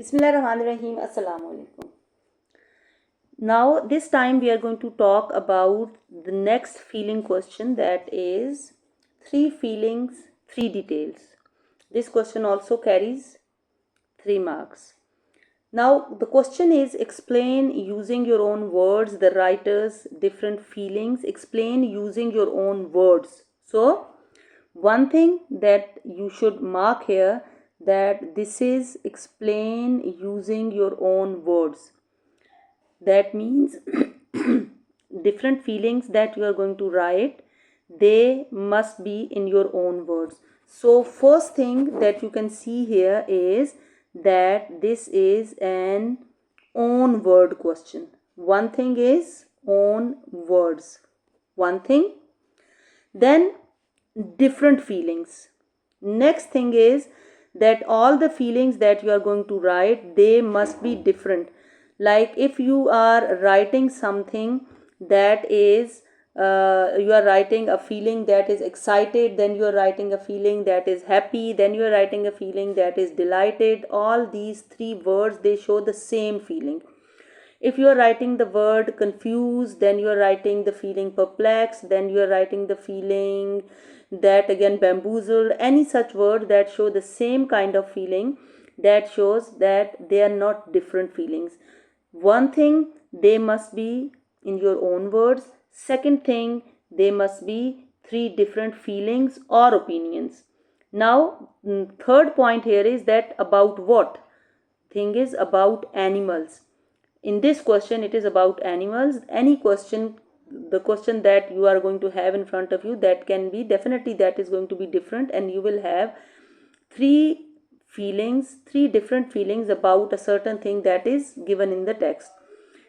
Bismillahirrahmanirrahim. Assalamu alaikum. Now, this time we are going to talk about the next feeling question, that is three feelings, three details. This question also carries 3 marks. Now, the question is explain using your own words the writer's different feelings. Explain using your own words. So, one thing that you should mark here, that this is explain using your own words. That means different feelings that you are going to write, they must be in your own words. So first thing that you can see here is that this is an own word question. One thing is own words. One thing. Then different feelings. Next thing is that all the feelings that you are going to write, they must be different. Like if you are writing something that is you are writing a feeling that is excited, then you are writing a feeling that is happy, then you are writing a feeling that is delighted. All these three words, they show the same feeling. If you are writing the word confused, then you are writing the feeling perplexed, then you are writing the feeling that again bamboozled. Any such word that show the same kind of feeling, that shows that they are not different feelings. One thing, they must be in your own words. Second thing, they must be three different feelings or opinions. Now, third point here is that about what? Thing is about animals. In this question, it is about animals. Any question, the question that you are going to have in front of you, that can be definitely, that is going to be different, and you will have three feelings, three different feelings about a certain thing that is given in the text.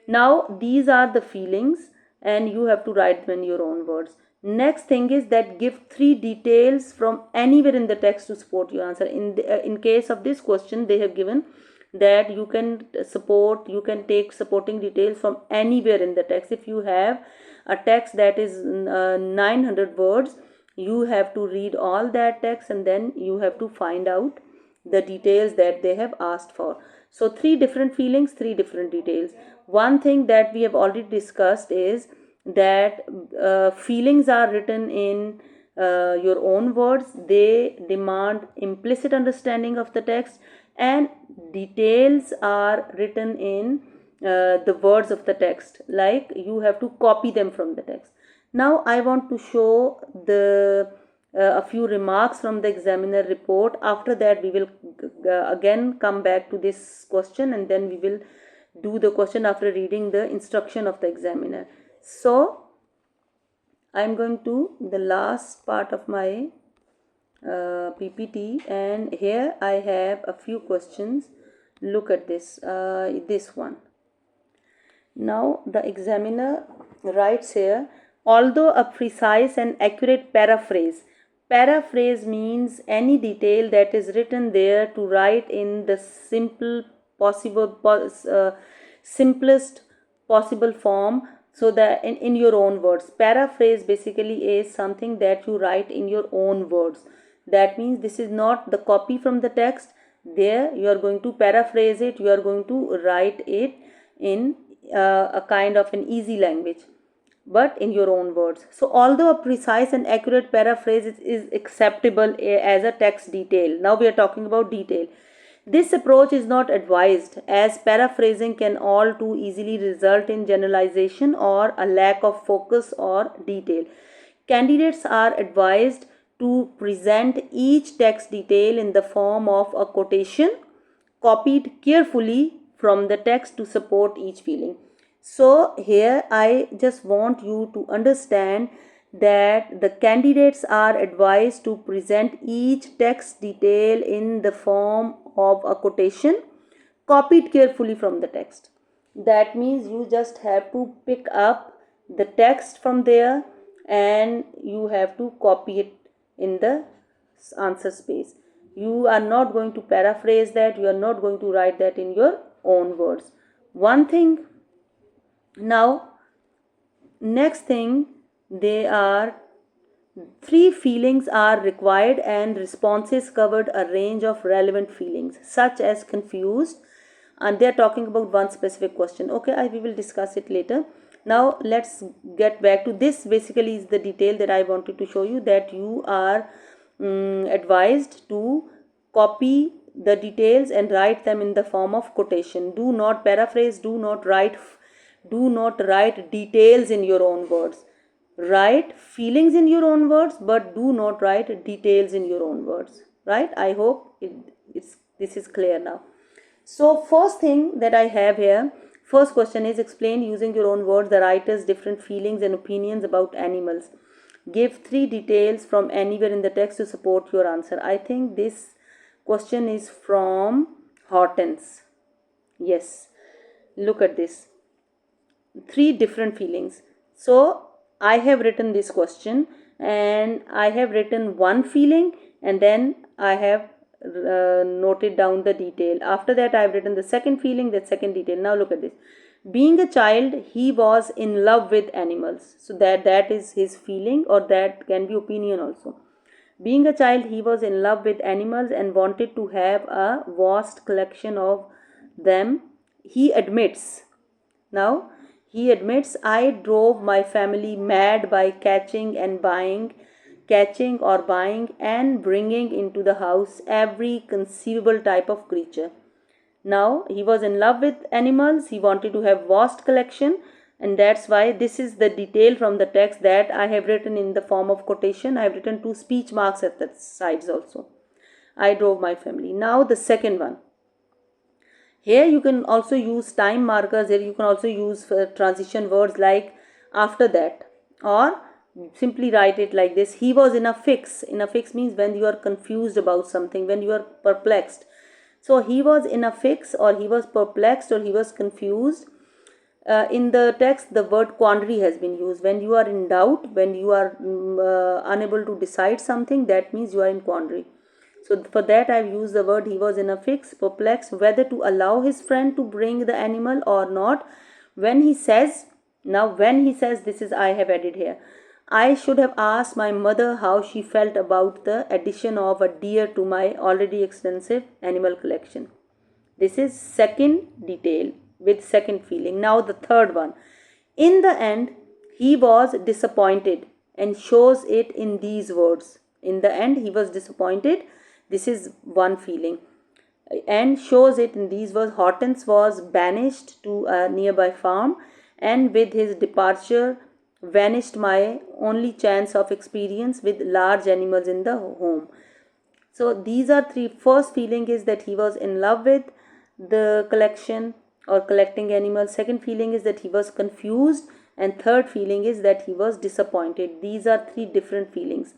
Now these are the feelings and you have to write them in your own words. Next thing is that give three details from anywhere in the text to support your answer. In case of this question, they have given that you can take supporting details from anywhere in the text. If you have a text that is 900 words, you have to read all that text and then you have to find out the details that they have asked for. So three different feelings, three different details. One thing that we have already discussed is that feelings are written in your own words. They demand implicit understanding of the text, and details are written in the words of the text, like you have to copy them from the text. Now I want to show the a few remarks from the examiner report. After that we will again come back to this question, and then we will do the question after reading the instruction of the examiner. So I'm going to the last part of my PPT, and here I have a few questions. Look at this one. Now the examiner writes here, although a precise and accurate paraphrase. Paraphrase means any detail that is written there to write in the simplest possible form, so that in your own words. Paraphrase basically is something that you write in your own words. That means this is not the copy from the text. There you are going to paraphrase it, you are going to write it in a kind of an easy language, but in your own words. So although a precise and accurate paraphrase is acceptable as a text detail, now we are talking about detail, this approach is not advised, as paraphrasing can all too easily result in generalization or a lack of focus or detail. Candidates are advised to present each text detail in the form of a quotation copied carefully from the text to support each feeling. So here I just want you to understand that the candidates are advised to present each text detail in the form of a quotation copied carefully from the text. That means you just have to pick up the text from there and you have to copy it in the answer space. You are not going to paraphrase that, you are not going to write that in your own words. One thing. Now next thing, they are three feelings are required, and responses covered a range of relevant feelings such as confused, and they are talking about one specific question. Okay, we will discuss it later. Now let's get back to this. Basically is the detail that I wanted to show you, that you are advised to copy the details and write them in the form of quotation. Do not paraphrase, do not write details in your own words. Write feelings in your own words, but do not write details in your own words. Right? I hope this is clear now. So first thing that I have here, first question is, explain using your own words the writer's different feelings and opinions about animals. Give 3 details from anywhere in the text to support your answer. I think this question is from Hortense. Yes, look at this. 3 different feelings. So I have written this question and I have written one feeling, and then I have noted down the detail. After that I have written the second feeling, that second detail. Now look at this. Being a child, he was in love with animals. So that is his feeling, or that can be opinion also. Being a child, he was in love with animals and wanted to have a vast collection of them. He admits. Now, he admits, I drove my family mad by catching or buying and bringing into the house every conceivable type of creature. Now, he was in love with animals, he wanted to have vast collection, and that's why this is the detail from the text that I have written in the form of quotation. I have written 2 speech marks at the sides also. I drove my family. Now the second one. Here you can also use time markers. Here you can also use transition words like after that, or simply write it like this. He was in a fix. In a fix means when you are confused about something, when you are perplexed. So he was in a fix, or he was perplexed, or he was confused. In the text, the word quandary has been used. When you are in doubt, when you are unable to decide something, that means you are in quandary. So for that I have used the word he was in a fix, perplexed, whether to allow his friend to bring the animal or not. When he says, this is, I have added here, I should have asked my mother how she felt about the addition of a deer to my already extensive animal collection. This is second detail with second feeling. Now the third one. In the end, he was disappointed and shows it in these words. In the end, he was disappointed. This is one feeling. And shows it in these words. Hortense was banished to a nearby farm, and with his departure vanished my only chance of experience with large animals in the home. So these are 3. First feeling is that he was in love with the collection or collecting animals. Second feeling is that he was confused, and third feeling is that he was disappointed. These are 3 different feelings.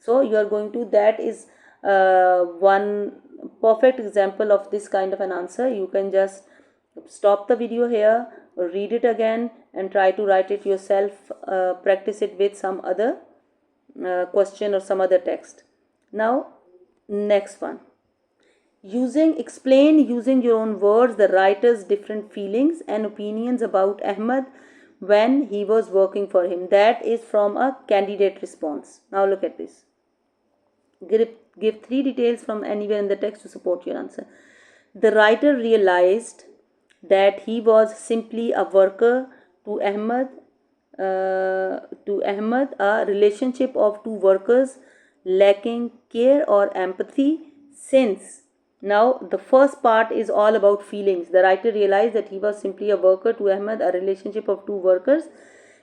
So you are going to, that is one perfect example of this kind of an answer. You can just stop the video here, read it again, and try to write it yourself. Practice it with some other question or some other text. Now next one. Explain using your own words the writer's different feelings and opinions about Ahmed when he was working for him. That is from a candidate response. Now look at this. Give 3 details from anywhere in the text to support your answer. The writer realized that he was simply a worker to Ahmed, a relationship of 2 workers lacking care or empathy. Since now the first part is all about feelings. The writer realized that he was simply a worker to Ahmed, a relationship of 2 workers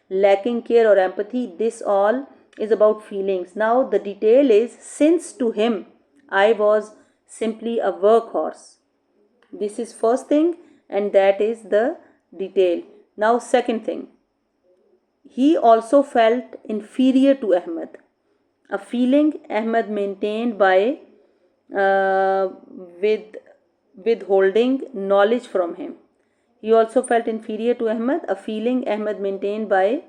lacking care or empathy. This all is about feelings. Now the detail is, since to him I was simply a workhorse. This is first thing, and that is the detail. Now second thing. He also felt inferior to Ahmed, a feeling Ahmed maintained by withholding knowledge from him. He also felt inferior to Ahmed, a feeling Ahmed maintained by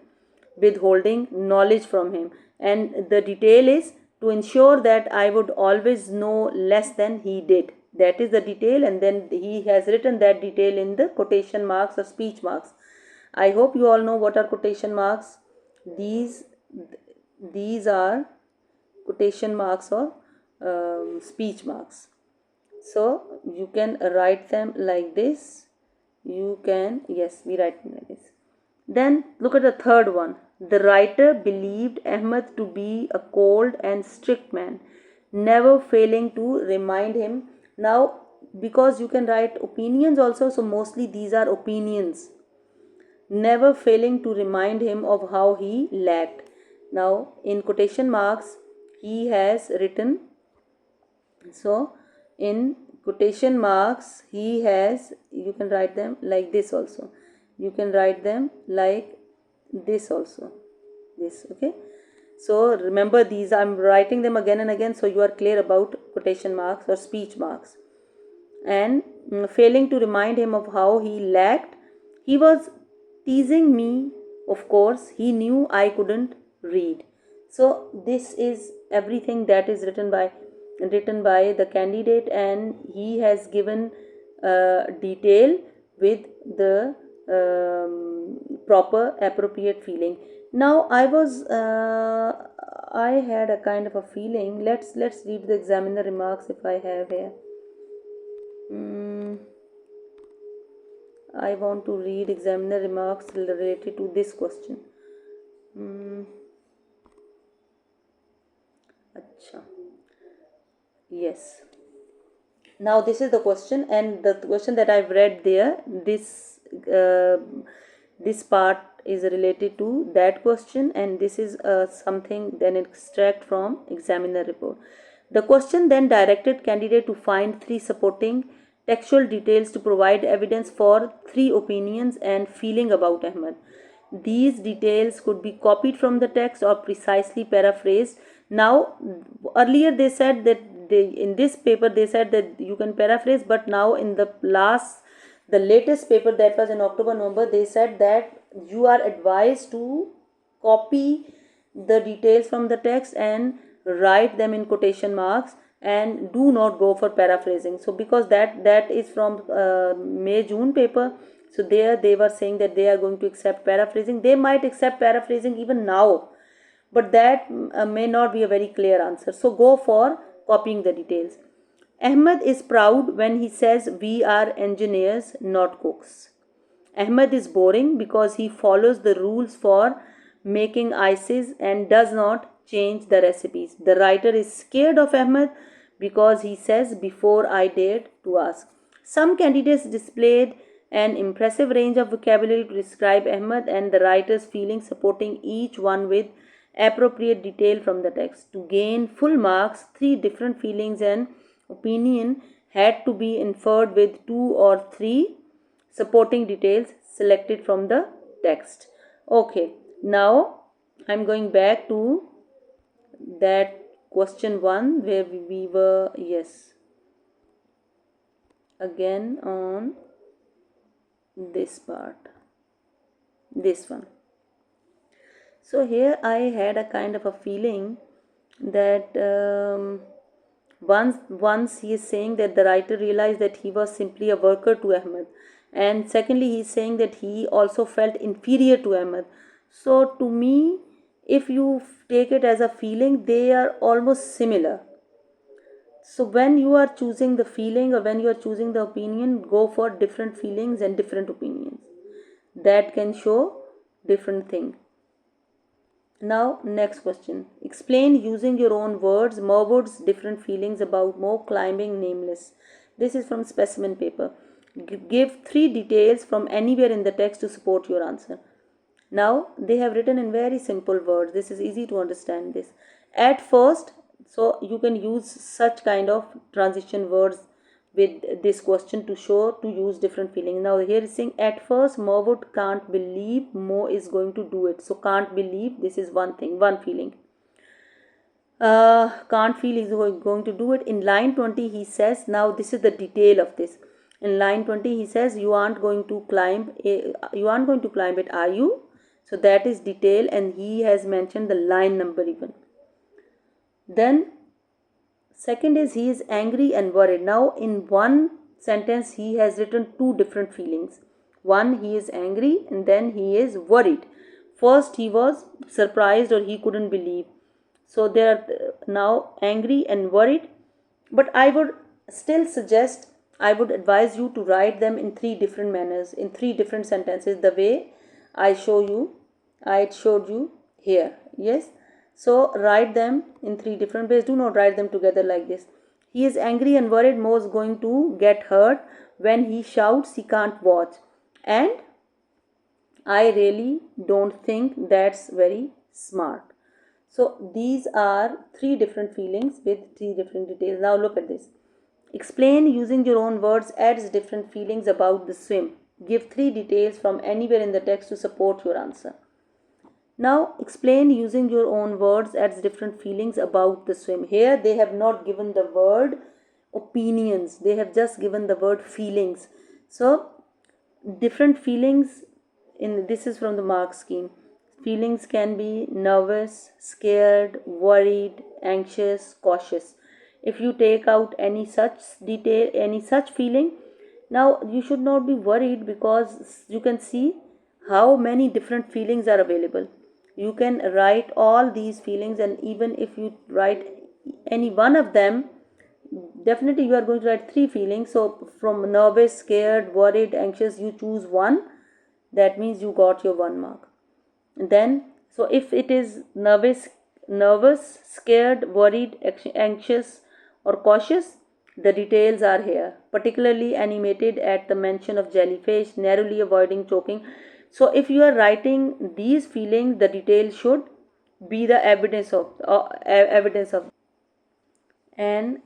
withholding knowledge from him. And the detail is, to ensure that I would always know less than he did. That is the detail, and then he has written that detail in the quotation marks or speech marks. I hope you all know what are quotation marks. These are quotation marks or speech marks. So you can write them like this. You can, yes, we write them like this. Then look at the third one. The writer believed Ahmed to be a cold and strict man, never failing to remind him. Now, because you can write opinions also, so mostly these are opinions, never failing to remind him of how he lacked. Now, in quotation marks, he has written, so in quotation marks, he has, you can write them like this also. You can write them like this also. This, okay. So remember these, I'm writing them again and again so you are clear about quotation marks or speech marks. And failing to remind him of how he lacked, he was teasing me, of course, he knew I couldn't read. So this is everything that is written by the candidate, and he has given detail with the proper appropriate feeling. Now I had a kind of a feeling. Let's read the examiner remarks if I have here. I want to read examiner remarks related to this question. Acha. Yes. Now this is the question, and the question that I've read there, this part is related to that question, and this is something then extract from examiner report. The question then directed candidate to find three supporting textual details to provide evidence for three opinions and feeling about Ahmed. These details could be copied from the text or precisely paraphrased. Now, earlier they said that in this paper they said that you can paraphrase, but now in the latest paper that was in October, November, they said that you are advised to copy the details from the text and write them in quotation marks, and do not go for paraphrasing. So because that is from May June paper, so there they were saying that they are going to accept paraphrasing. They might accept paraphrasing even now, but that may not be a very clear answer. So go for copying the details. Ahmed is proud when he says we are engineers, not cooks. Ahmed is boring because he follows the rules for making ices and does not change the recipes. The writer is scared of Ahmed because he says before I dared to ask. Some candidates displayed an impressive range of vocabulary to describe Ahmed, and the writer's feelings supporting each one with appropriate detail from the text. To gain full marks, three different feelings and opinion had to be inferred with two or three supporting details selected from the text. Okay, now I'm going back to that question 1 where we were, yes, again on this part, this one. So here I had a kind of a feeling that once he is saying that the writer realized that he was simply a worker to Ahmed, and secondly he is saying that he also felt inferior to Ahmed. So to me, if you take it as a feeling, they are almost similar. So when you are choosing the feeling or when you are choosing the opinion, go for different feelings and different opinions. That can show different thing. Now, next question. Explain using your own words Morwood's different feelings about Mo climbing nameless. This is from specimen paper. Give three details from anywhere in the text to support your answer. Now, they have written in very simple words. This is easy to understand this. At first, so you can use such kind of transition words with this question to show to use different feelings. Now here is saying at first Morwood can't believe Mo is going to do it. So can't believe, this is one thing, one feeling. Can't feel is going to do it. In line 20 he says, now this is the detail of this. In line 20 he says you aren't going to climb it, are you? So that is detail, and he has mentioned the line number even. Then second is he is angry and worried. Now in one sentence he has written two different feelings. One, he is angry, and then he is worried. First he was surprised or he couldn't believe. So they are now angry and worried. But I would still suggest, I would advise you to write them in three different manners, in three different sentences, the way I showed you here. Yes. So write them in three different ways. Do not write them together like this. He is angry and worried Mo is going to get hurt when he shouts he can't watch. And I really don't think that's very smart. So these are three different feelings with three different details. Now look at this. Explain using your own words adds different feelings about the swim. Give three details from anywhere in the text to support your answer. Now explain using your own words adds different feelings about the swim. Here they have not given the word opinions. They have just given the word feelings. So different feelings in this is from the mark scheme. Feelings can be nervous, scared, worried, anxious, cautious. If you take out any such detail, any such feeling, now you should not be worried because you can see how many different feelings are available. You can write all these feelings, and even if you write any one of them, definitely you are going to write three feelings. So from nervous, scared, worried, anxious, you choose one. That means you got your 1 mark. And then, so if it is nervous, scared, worried, anxious, or cautious, the details are here. Particularly animated at the mention of jellyfish, narrowly avoiding choking. So if you are writing these feelings, the detail should be the evidence of, and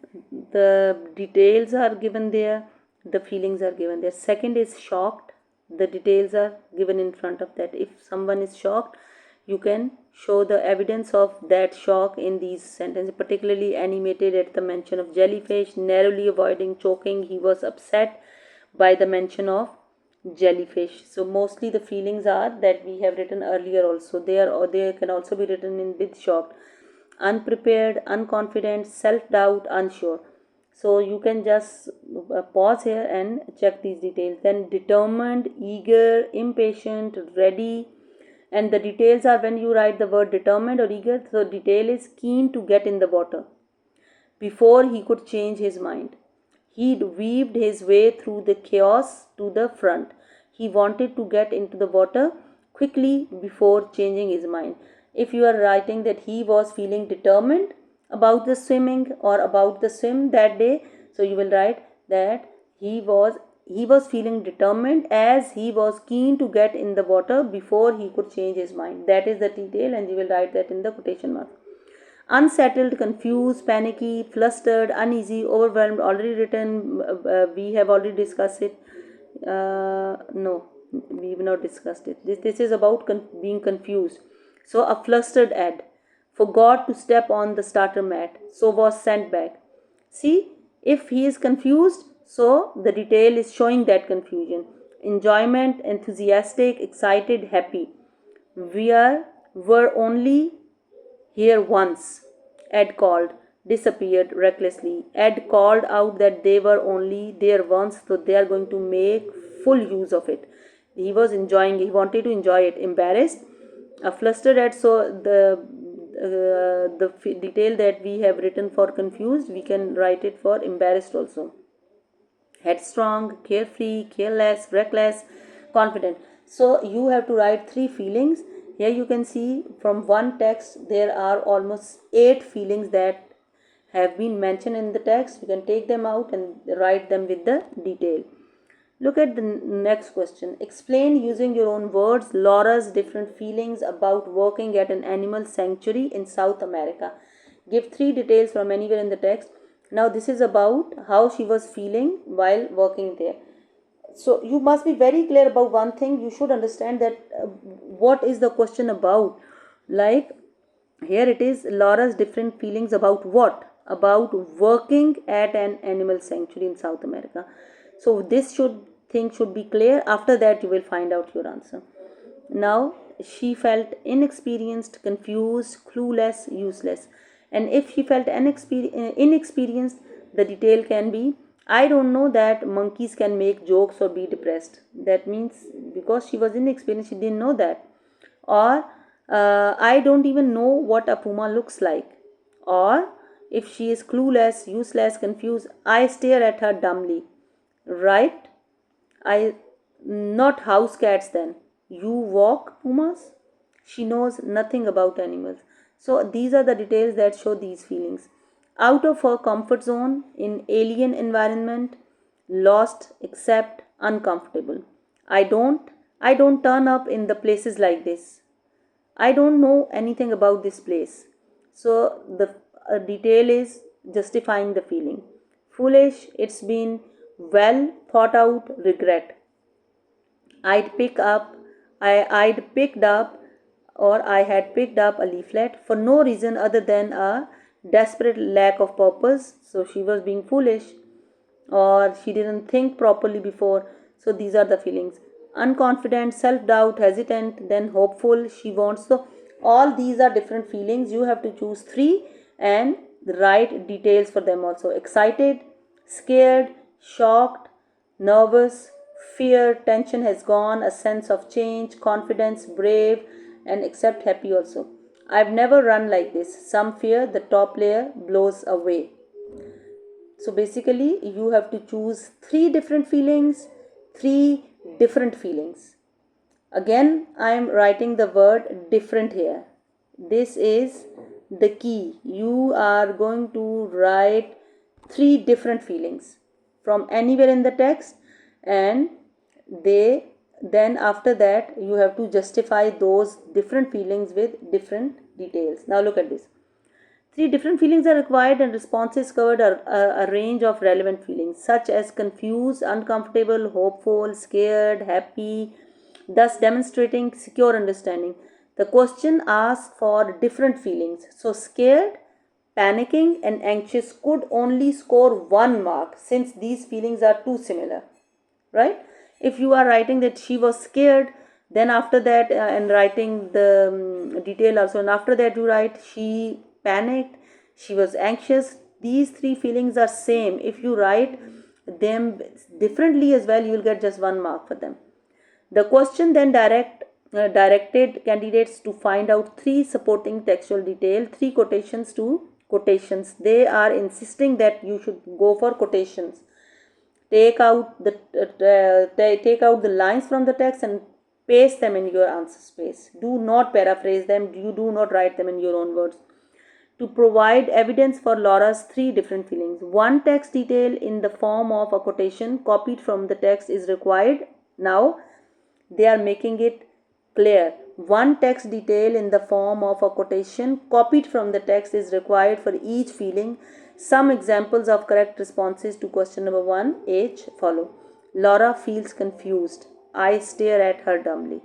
the details are given there, the feelings are given there. Second is shocked, the details are given in front of that. If someone is shocked, you can show the evidence of that shock in these sentences. Particularly animated at the mention of jellyfish, narrowly avoiding choking, he was upset by the mention of jellyfish. So mostly the feelings are that we have written earlier also. They can also be written in with shocked. Unprepared, unconfident, self-doubt, unsure. So you can just pause here and check these details. Then determined, eager, impatient, ready. And the details are when you write the word determined or eager, so detail is keen to get in the water before he could change his mind. He weaved his way through the chaos to the front. He wanted to get into the water quickly before changing his mind. If you are writing that he was feeling determined about the swimming or about the swim that day, so you will write that he was feeling determined as he was keen to get in the water before he could change his mind. That is the detail, and you will write that in the quotation mark. Unsettled, confused, panicky, flustered, uneasy, overwhelmed, already written. We have already discussed it. No, we've not discussed it. This is about being confused. So a flustered ad. Forgot to step on the starter mat, so was sent back. See, if he is confused, so the detail is showing that confusion. Enjoyment, enthusiastic, excited, happy. Were only here once. Ed called, disappeared recklessly. Ed called out that they were only there once, so they are going to make full use of it. He was enjoying, he wanted to enjoy it. Embarrassed, a flustered Ed. So the detail that we have written for confused, we can write it for embarrassed also. Headstrong, carefree, careless, reckless, confident. So you have to write three feelings. Here you can see from one text there are almost 8 feelings that have been mentioned in the text. You can take them out and write them with the detail. Look at the next question. Explain using your own words Laura's different feelings about working at an animal sanctuary in South America. Give 3 details from anywhere in the text. Now this is about how she was feeling while working there. So you must be very clear about one thing. You should understand that what is the question about. Like here it is Laura's different feelings about what? About working at an animal sanctuary in South America. So this should be clear. After that you will find out your answer. Now she felt inexperienced, confused, clueless, useless. And if she felt inexperienced, the detail can be I don't know that monkeys can make jokes or be depressed. That means because she was inexperienced, she didn't know that. Or I don't even know what a puma looks like. Or If she is clueless, useless, confused, I stare at her dumbly. Right? I not house cats then. You walk, pumas? She knows nothing about animals. So these are the details that show these feelings. Out of her comfort zone, in alien environment, lost, except uncomfortable. I don't I don't turn up in the places like this. I don't know anything about this place. So the detail is justifying the feeling. Foolish, it's been well thought out regret. I'd pick up, I'd picked up, or I had picked up a leaflet for no reason other than a desperate lack of purpose. So she was being foolish, or she didn't think properly before. So these are the feelings: unconfident, self doubt, hesitant, then hopeful. She wants. So all these are different feelings. You have to choose three and write details for them also: excited, scared, shocked, nervous, fear, tension has gone, a sense of change, confidence, brave, and except happy also. I've never run like this. Some fear, the top layer blows away. So basically, you have to choose three different feelings, three different feelings. Again, I am writing the word different here. This is the key. You are going to write three different feelings from anywhere in the text, and they then after that you have to justify those different feelings with different details. Now look at this. Three different feelings are required, and responses covered a range of relevant feelings such as confused, uncomfortable, hopeful, scared, happy, thus demonstrating secure understanding. The question asks for different feelings. So, scared, panicking, and anxious could only score 1 mark since these feelings are too similar, right? If you are writing that she was scared, then after that and writing the detail also, and after that you write she panicked, she was anxious, these three feelings are same. If you write them differently as well, you will get just 1 mark for them. The question then directed candidates to find out three supporting textual detail, three quotations to quotations. They are insisting that you should go for quotations. Take out the lines from the text and paste them in your answer space. Do not paraphrase them. You do not write them in your own words. To provide evidence for Laura's three different feelings, one text detail in the form of a quotation copied from the text is required. Now they are making it clear. One text detail in the form of a quotation copied from the text is required for each feeling. Some examples of correct responses to question number 1H follow. Laura feels confused. I stare at her dumbly.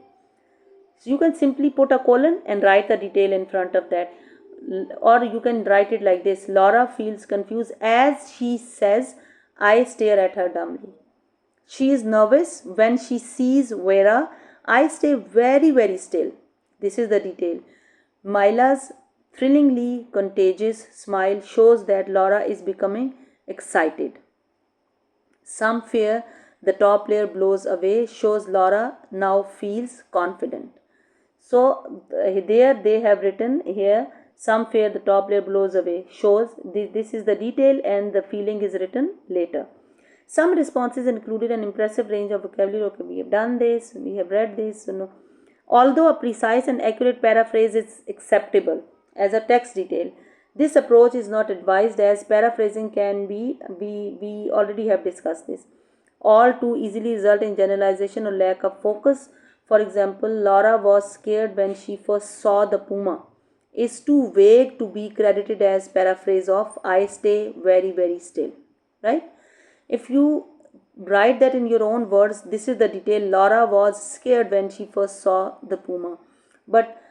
So you can simply put a colon and write the detail in front of that. Or you can write it like this: Laura feels confused as she says, I stare at her dumbly. She is nervous when she sees Vera. I stay very, very still. This is the detail. Mila's thrillingly contagious smile shows that Laura is becoming excited. Some fear the top layer blows away shows Laura now feels confident. So there they have written here, some fear the top layer blows away shows this is the detail, and the feeling is written later. Some responses included an impressive range of vocabulary. Okay, we have done this, we have read this. No. Although a precise and accurate paraphrase is acceptable as a text detail, this approach is not advised as paraphrasing can be, we already have discussed this, all too easily result in generalization or lack of focus. For example, Laura was scared when she first saw the puma is too vague to be credited as paraphrase of I stay very, very still, right? If you write that in your own words, this is the detail: Laura was scared when she first saw the puma. But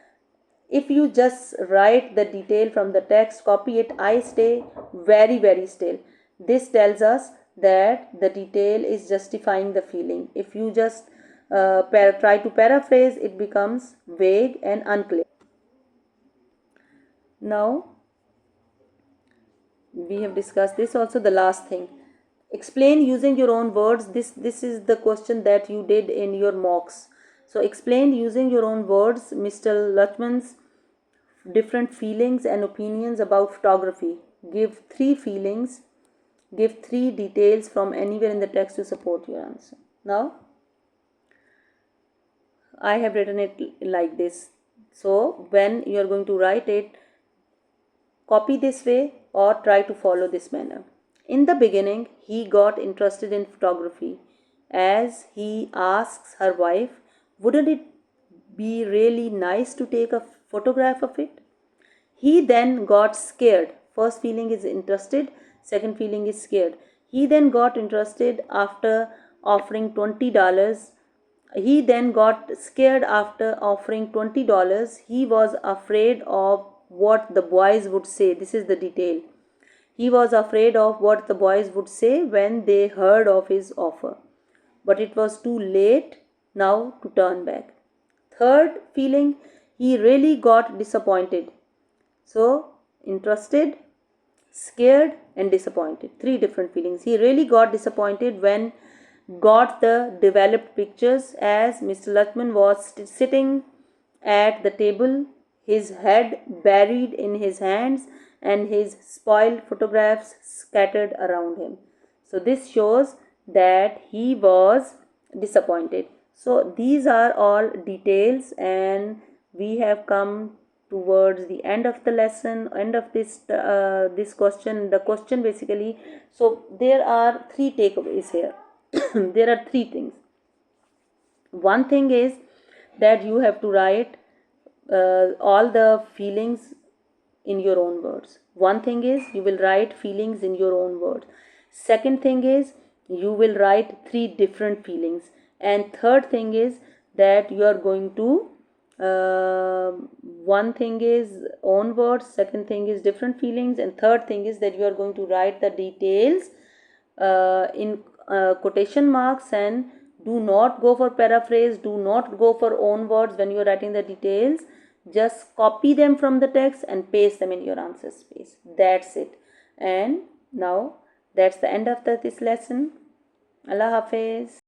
if you just write the detail from the text, copy it, I stay very, very still. This tells us that the detail is justifying the feeling. If you just try to paraphrase, it becomes vague and unclear. Now, we have discussed this also. The last thing, explain using your own words. This is the question that you did in your mocks. So explain using your own words Mr. Lachman's different feelings and opinions about photography. give 3 feelings, give 3 details from anywhere in the text to support your answer. Now, I have written it like this. So, when you are going to write it, copy this way or try to follow this manner. In the beginning, he got interested in photography as he asks her wife, wouldn't it be really nice to take a photograph of it? He then got scared. First feeling is interested, second feeling is scared. He then got interested after offering $20. He then got scared after offering $20. He was afraid of what the boys would say. This is the detail. He was afraid of what the boys would say when they heard of his offer. But it was too late now to turn back. Third feeling, he really got disappointed. So, interested, scared, and disappointed. 3 different feelings. He really got disappointed when got the developed pictures as Mr. Lakshman was sitting at the table, his head buried in his hands and his spoiled photographs scattered around him. So this shows that he was disappointed. So these are all details, and we have come towards the end of the lesson, end of this question, the question basically. So there are 3 takeaways here. There are 3 things. One thing is that you have to write all the feelings in your own words. One thing is you will write feelings in your own words. Second thing is you will write 3 different feelings. And third thing is that you are going to one thing is own words, second thing is different feelings, and third thing is that you are going to write the details in quotation marks, and do not go for paraphrase, do not go for own words when you are writing the details. Just copy them from the text and paste them in your answer space. That's it. And now that's the end of this lesson. Allah Hafiz.